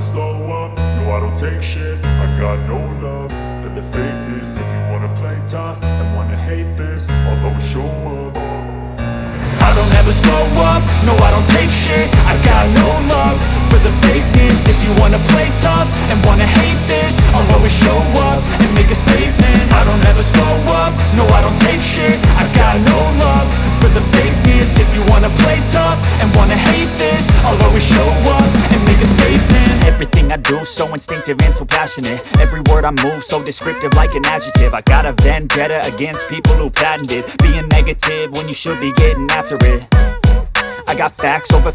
slow up, no I don't take shit. I got no love for the fakeness. If you wanna play tough and wanna hate this, I'll always show up. I don't ever slow up, no I don't take shit. I got no love for the fakeness. If you wanna play tough and wanna hate this, I'll always show up and make a statement. I don't ever slow up, no I don't take shit. I got no love for the fakeness. If you wanna play tough and wanna hate this, I'll always show up and make a statement. Everything I do so instinctive and so passionate. Every word I move so descriptive like an adjective. I got a vendetta against people who patented being negative when you should be getting after it. I got facts over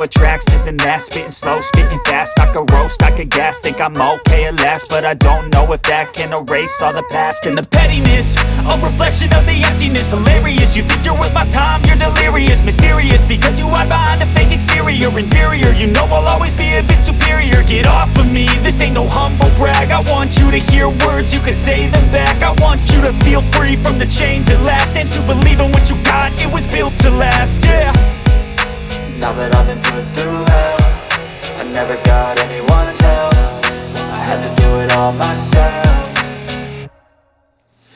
tracks, this and that. Spitting slow, spitting fast, I could roast, I could gas. Think I'm okay at last, but I don't know if that can erase all the past. And the pettiness, a reflection of the emptiness. Hilarious, you think you're worth my time, you're delirious. Mysterious, because you hide behind a fake exterior. Inferior, you know I'll always be a bit superior. Get off of me, this ain't no humble brag. I want you to hear words, you can say them back. I want you to feel free from the chains at last, and to believe in what you got, it was built to last, yeah. Now that I've been put through hell, I never got anyone's help. I had to do it all myself.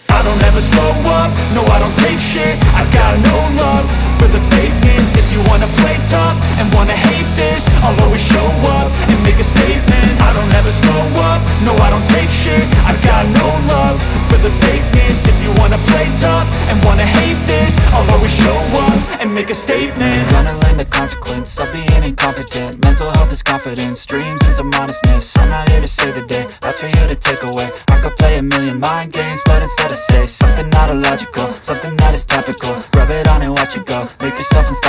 I don't ever slow up, no I don't take shit. I got no love for the fakeness. If you wanna play tough and wanna hate this, I'll always show up and make a statement. I don't ever slow up, no I don't take shit. I got no love for the fakeness. If you wanna play tough and wanna hate this, I'll always show up and make a statement. Gonna learn the consequence of being incompetent. Mental health is confidence, dreams and some honestness. I'm not here to save the day, that's for you to take away. I could play a million mind games, but instead I say something not illogical, something that is topical. Rub it on and watch it go, make yourself unstoppable.